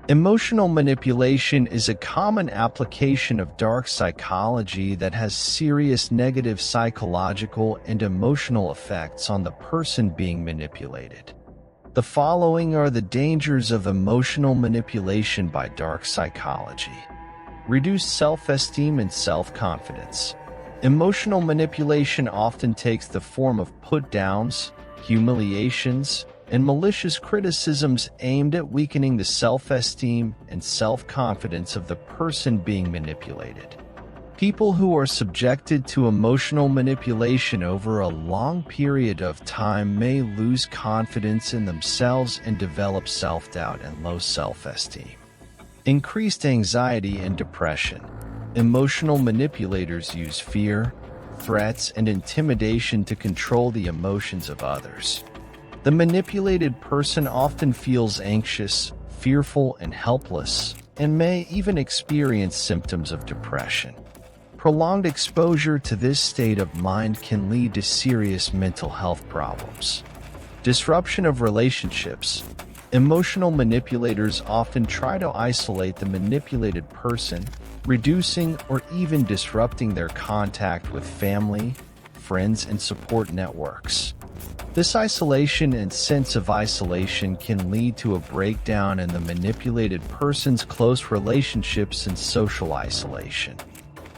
Emotional manipulation is a common application of dark psychology that has serious negative psychological and emotional effects on the person being manipulated. The following are the dangers of emotional manipulation by dark psychology. Reduced self-esteem and self-confidence. Emotional manipulation often takes the form of put-downs, humiliations, and malicious criticisms aimed at weakening the self-esteem and self-confidence of the person being manipulated. People who are subjected to emotional manipulation over a long period of time may lose confidence in themselves and develop self-doubt and low self-esteem. Increased anxiety and depression. Emotional manipulators use fear, threats, and intimidation to control the emotions of others. The manipulated person often feels anxious, fearful, and helpless, and may even experience symptoms of depression. Prolonged exposure to this state of mind can lead to serious mental health problems. Disruption of relationships. Emotional manipulators often try to isolate the manipulated person, reducing or even disrupting their contact with family, friends, and support networks. This isolation and sense of isolation can lead to a breakdown in the manipulated person's close relationships and social isolation,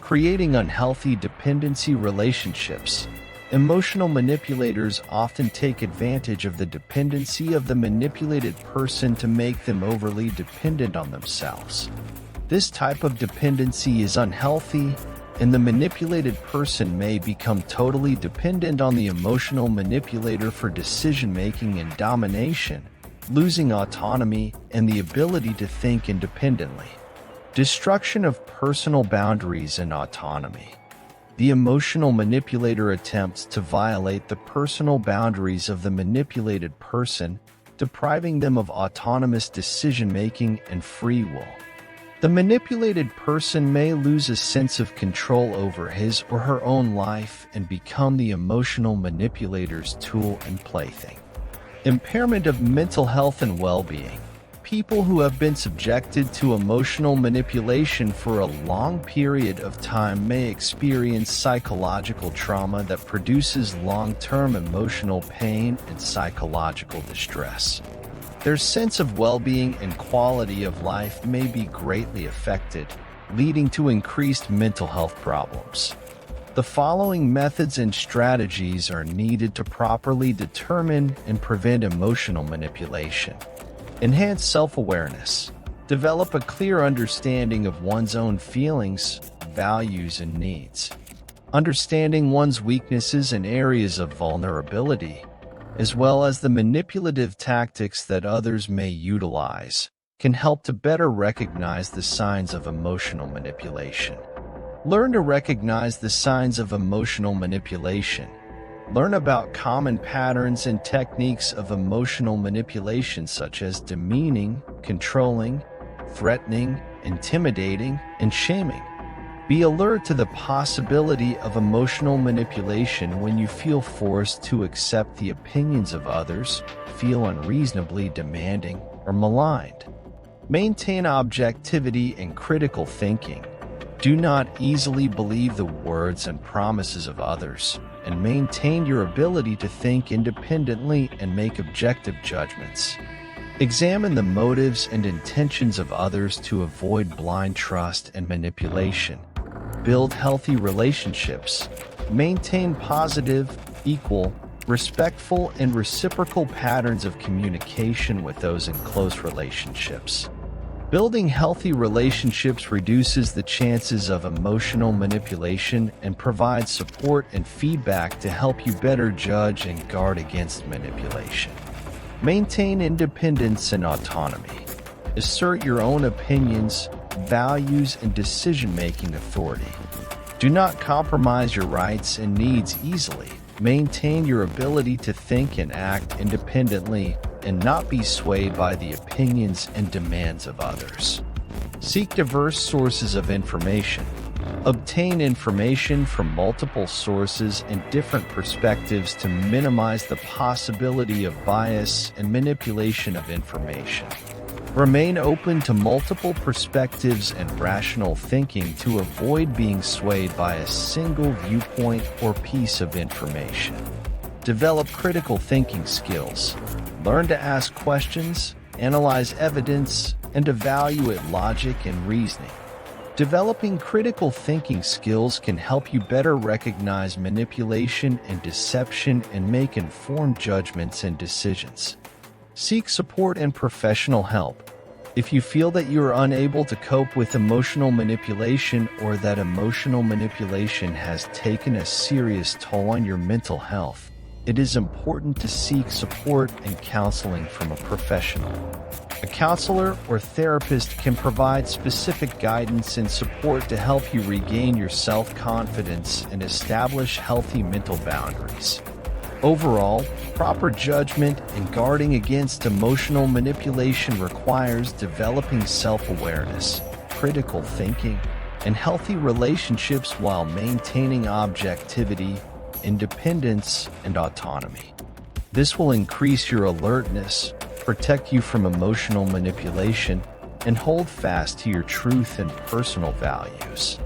creating unhealthy dependency relationships. Emotional manipulators often take advantage of the dependency of the manipulated person to make them overly dependent on themselves. This type of dependency is unhealthy, and the manipulated person may become totally dependent on the emotional manipulator for decision-making and domination, losing autonomy and the ability to think independently. Destruction of personal boundaries and autonomy. The emotional manipulator attempts to violate the personal boundaries of the manipulated person, depriving them of autonomous decision-making and free will. The manipulated person may lose a sense of control over his or her own life and become the emotional manipulator's tool and plaything. Impairment of mental health and well-being. People who have been subjected to emotional manipulation for a long period of time may experience psychological trauma that produces long-term emotional pain and psychological distress. Their sense of well-being and quality of life may be greatly affected, leading to increased mental health problems. The following methods and strategies are needed to properly determine and prevent emotional manipulation. Enhance self-awareness. Develop a clear understanding of one's own feelings, values, and needs. Understanding one's weaknesses and areas of vulnerability, as well as the manipulative tactics that others may utilize, can help to better recognize the signs of emotional manipulation. Learn to recognize the signs of emotional manipulation. Learn about common patterns and techniques of emotional manipulation such as demeaning, controlling, threatening, intimidating, and shaming. Be alert to the possibility of emotional manipulation when you feel forced to accept the opinions of others, feel unreasonably demanding, or maligned. Maintain objectivity and critical thinking. Do not easily believe the words and promises of others, and maintain your ability to think independently and make objective judgments. Examine the motives and intentions of others to avoid blind trust and manipulation. Build healthy relationships. Maintain positive, equal, respectful, and reciprocal patterns of communication with those in close relationships. Building healthy relationships reduces the chances of emotional manipulation and provides support and feedback to help you better judge and guard against manipulation. Maintain independence and autonomy. Assert your own opinions, values, and decision-making authority. Do not compromise your rights and needs easily. Maintain your ability to think and act independently and not be swayed by the opinions and demands of others. Seek diverse sources of information. Obtain information from multiple sources and different perspectives to minimize the possibility of bias and manipulation of information. Remain open to multiple perspectives and rational thinking to avoid being swayed by a single viewpoint or piece of information. Develop critical thinking skills. Learn to ask questions, analyze evidence, and evaluate logic and reasoning. Developing critical thinking skills can help you better recognize manipulation and deception and make informed judgments and decisions. Seek support and professional help. If you feel that you are unable to cope with emotional manipulation or that emotional manipulation has taken a serious toll on your mental health, it is important to seek support and counseling from a professional. A counselor or therapist can provide specific guidance and support to help you regain your self-confidence and establish healthy mental boundaries. Overall, proper judgment and guarding against emotional manipulation requires developing self-awareness, critical thinking, and healthy relationships while maintaining objectivity, independence, and autonomy. This will increase your alertness, protect you from emotional manipulation, and hold fast to your truth and personal values.